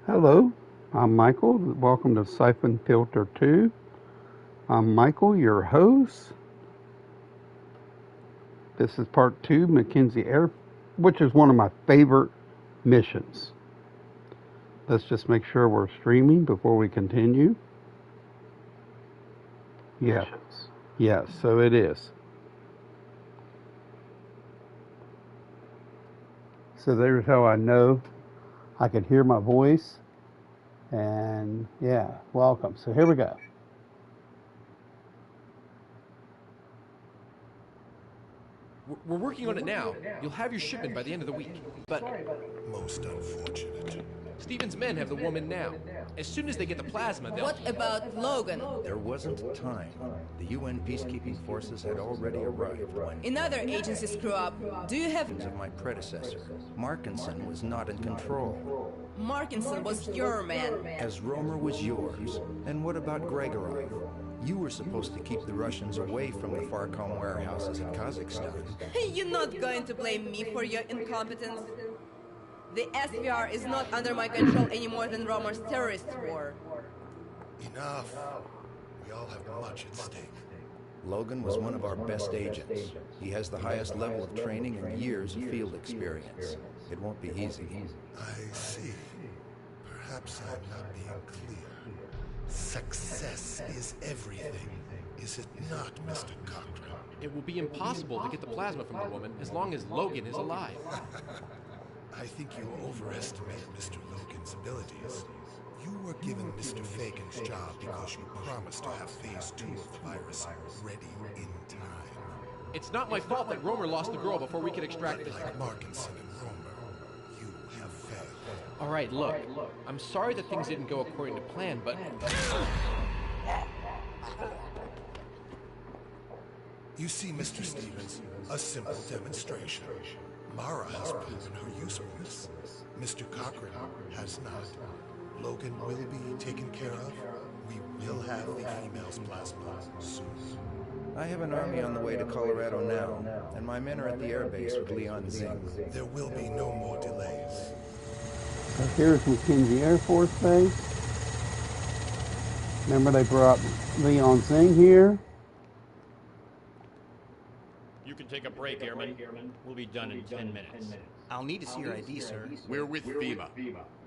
Hello, I'm Michael. Welcome to Syphon Filter 2. I'm Michael, your host. This is part 2, McKenzie Air, which is one of my favorite missions. Let's just make sure we're streaming before we continue. Yeah. Yes, so it is. So there's how I know I could hear my voice. And yeah, welcome. So here we go. We're working on it now. You'll have your shipment by the end of the week. But most unfortunate. Stephen's men have the woman now. As soon as they get the plasma, they'll... What about Logan? There wasn't time. The UN peacekeeping forces had already arrived when... Another agency screw up. Do you have... ...of my predecessor. Markinson was not in control. Markinson was your man. As Romer was yours. And what about Gregorov? You were supposed to keep the Russians away from the Farcom warehouses in Kazakhstan. You're not going to blame me for your incompetence. The SVR is not under my control any more than Romer's terrorist war. Enough. We all have much at stake. Logan was one of our best agents. He has the highest level of training and years of field experience. It won't be easy. I see. Perhaps I'm not being clear. Success is everything, is it not, Mr. Cochran? It will be impossible to get the plasma from the woman as long as Logan is alive. I think you overestimate Mr. Logan's abilities. You were given Mr. Fagan's job because you promised to have Phase 2 of the virus ready in time. It's not my fault that Romer lost the girl before we could extract the... Like Markinson and Romer, you have failed. All right, look. I'm sorry that things didn't go according to plan, but... You see, Mr. Stevens, a simple demonstration. Mara has proven her usefulness. Mr. Cochran has not. Logan will be taken care of. We will have the female's plasma soon. I have an army on the way to Colorado now, and my men are at the airbase with Leon Zing. There will be no more delays. So here's McKenzie Air Force Base. Remember they brought Leon Zing here. You can take a break, Airman. We'll be done in 10 minutes. I'll need to see your ID, sir. We're with FEMA.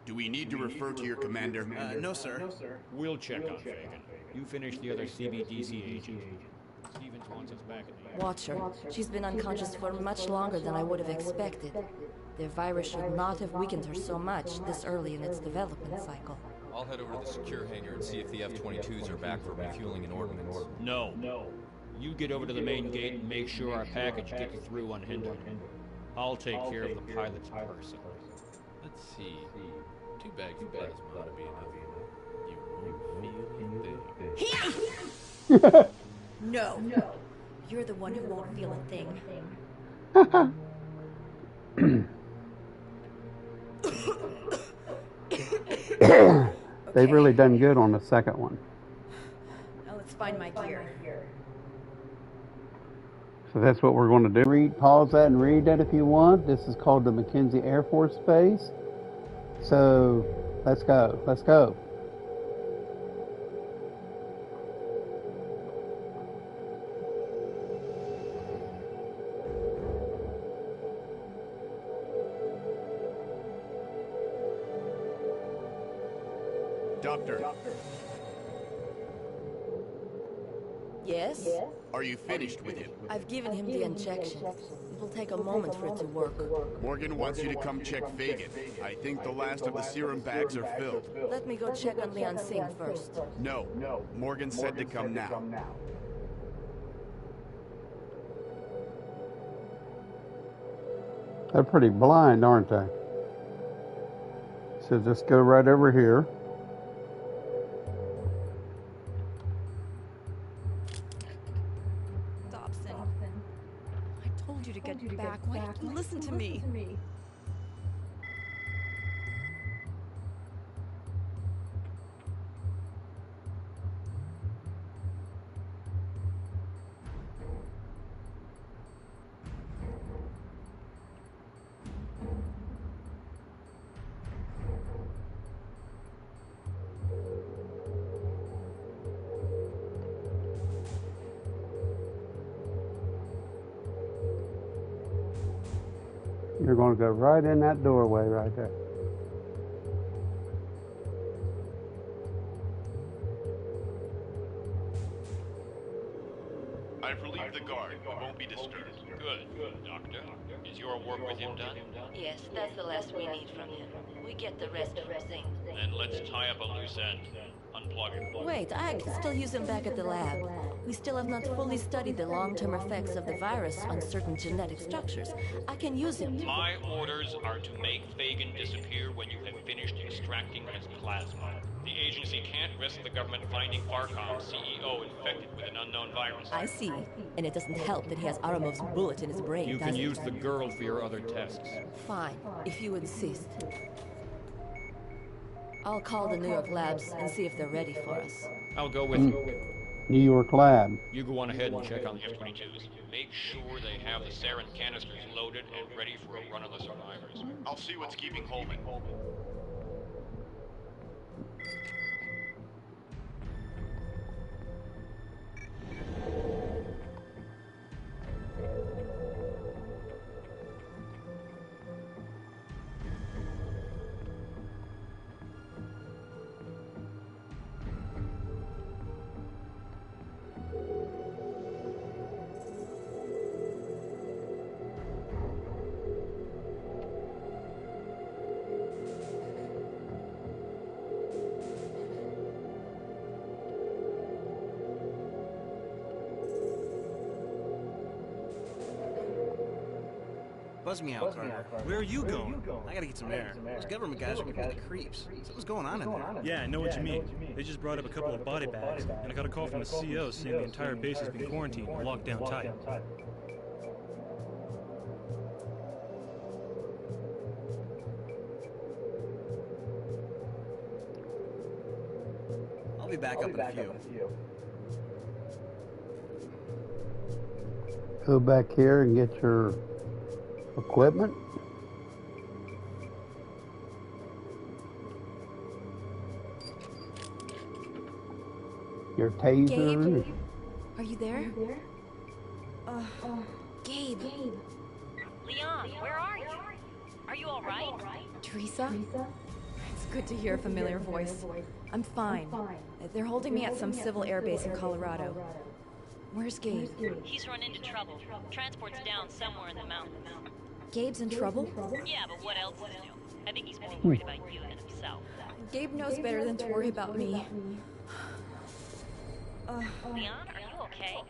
Do we need to refer to your commander? No, sir. We'll check on Fagan. You finish the other CBDC agent. Stevens wants us back in the... Watch her. She's been unconscious for much longer than I would have expected. The virus should not have weakened her so much this early in its development cycle. I'll head over to the secure hangar and see if the F-22s are back for refueling and ordnance. No. You get over to the main gate and make sure our package gets through unhindered. I'll take care of the pilot's person. Let's see. Too bad you plasma ought to be enough. You won't feel a thing. No. You're the one who won't feel a thing. They've really done good on the second one. Now let's find my gear. So that's what we're going to do. Pause that and read that if you want. This is called the McKenzie Air Force Base. So let's go. Let's go. Doctor, Yes? are you finished with him? I've given him the injection. It'll take a moment for it to work. Morgan wants you to come check Fagan. I think the last of the serum bags are filled. Let me go check on Leon Singh first. No, Morgan said to come now. They're pretty blind, aren't they? So just go right over here. Dobson. I told you to get back. Why didn't you listen to me? You're going to go right in that doorway right there. I've relieved the guard. You won't be disturbed. Good. Doctor, is your work with him done? Yes, that's the last we need from him. We get the rest from Zing. Then let's tie up a loose end. Unplug him. Wait, I can still use him back at the lab. We still have not fully studied the long-term effects of the virus on certain genetic structures. I can use him. My orders are to make Fagin disappear when you have finished extracting his plasma. The agency can't risk the government finding Farcom's CEO infected with an unknown virus. I see. And it doesn't help that he has Aramov's bullet in his brain, You does can it? use the girl for your other tests. Fine, if you insist. I'll call the New York labs and see if they're ready for us. I'll go with you. New York lab. You go on ahead and check on the F-22s. Make sure they have the sarin canisters loaded and ready for a run on the survivors. I'll see what's keeping Holman. Buzz me out, Carter. Where are you going? I gotta get some air. Those government guys are giving me the creeps. So what's going on in there? Yeah, I know what you mean. They just brought up a couple of body bags, and I got a call from the CO saying the entire base has been quarantined and locked down tight. I'll be back up in a few. Go back here and get your equipment. Your taser. Gabe? Are you there? Gabe. Leon, where are you? Are you all right? Teresa? It's good to hear a familiar voice. I'm fine. They're holding me at some civil airbase in Colorado. Where's Gabe? He's run into trouble. Transport's down somewhere in the mountains. Gabe's in trouble? Yeah, but what else is new? I think he's more worried about you than himself. Gabe knows better than to worry about me. Leon, are you okay?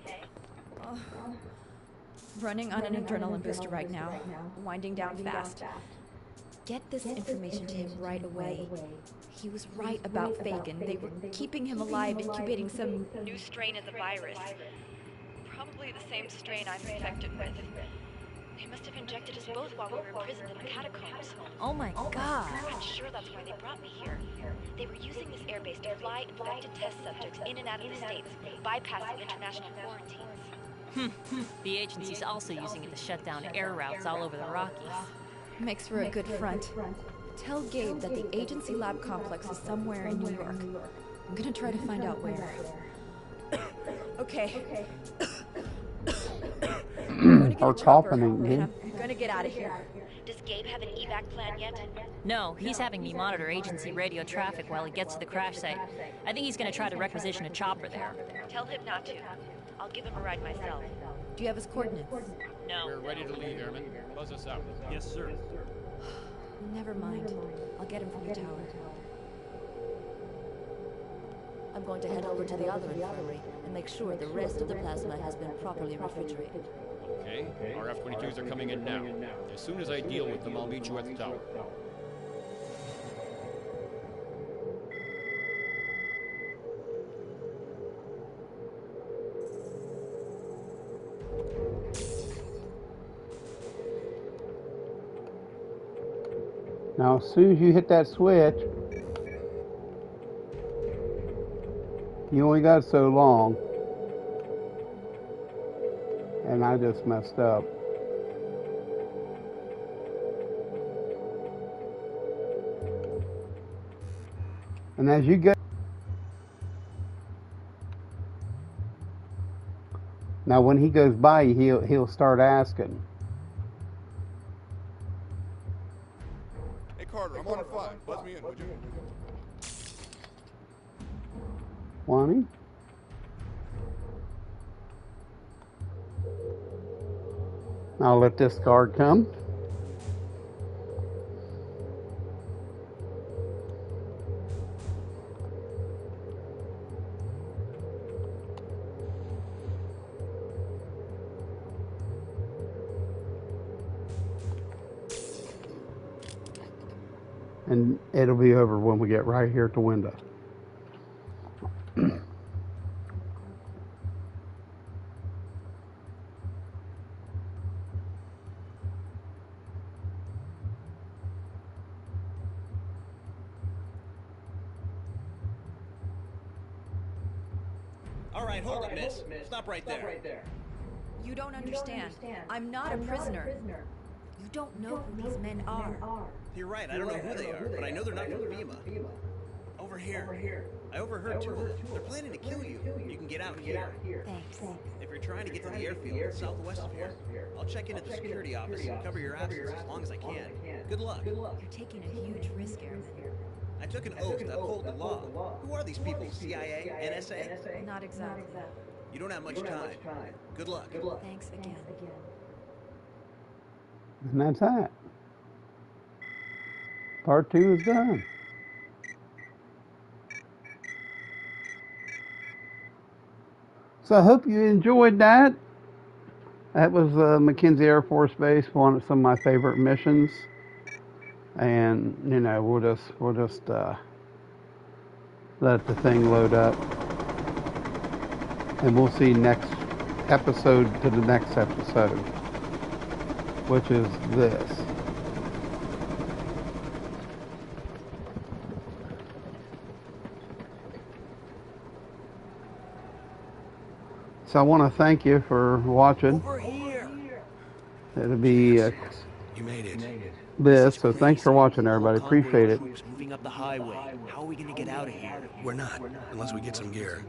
Running on an adrenaline booster right now. Winding down fast. Get this information to him right away. He was right about Fagin. They were keeping him alive, incubating some new strain of the virus. Probably the same strain I'm infected with. They must have injected us both while we were imprisoned in the catacombs. Oh my god. I'm sure that's why they brought me here. They were using this airbase to fly infected test subjects in and out of the States, bypassing international quarantines. The agency's also using it to shut down air routes all over the Rockies. Makes for a good front. Tell Gabe that the agency lab complex is somewhere in New York. I'm gonna try to find out where. Okay. Or coughing again. I'm gonna get out of here. Does Gabe have an evac plan yet? No, he's having me monitor agency radio traffic while he gets to the crash site. I think he's gonna try to requisition a chopper there. Tell him not to. I'll give him a ride myself. Do you have his coordinates? No. We're ready to leave, Airman. Buzz us out. Yes, sir. Never mind. I'll get him from the tower. I'm going to head over to the other infirmary and make sure the rest of the plasma has been properly refrigerated. Okay, our F-22s are coming in now. As soon as I deal with them, I'll meet you at the tower. Now, as soon as you hit that switch, you only got so long. And I just messed up. And as you go, now when he goes by, he'll start asking. Carter, I'm on 5. Buzz me in, would you? Wani? I'll let this guard come. And it'll be over when we get right here at the window. All right, hold it, miss. Stop right there. You don't understand. I'm not a prisoner. You don't know who these men are. You're right, I don't know who they are, but I know they're not from FEMA. Over here. I overheard 2 of them. They're planning to kill you. You can get out here. Thanks. If you're trying to get to the airfield southwest of here, I'll check in at the security office and cover your absence as long as I can. Good luck. You're taking a huge risk, Airman. I took an oath to uphold the law. Who are these people? CIA? NSA? Not exactly. You don't have much time. Good luck. Thanks again. And that's that. Part 2 is done. So I hope you enjoyed that. That was McKenzie Air Force Base, one of some of my favorite missions. And you know, we'll just let the thing load up, and we'll see next episode to the next episode, which is this. So I want to thank you for watching. Over here. It'll be You made it. this. So thanks for watching, everybody. Appreciate it. Moving up the highway. How are we going to get out of here? We're not, unless we get some gear.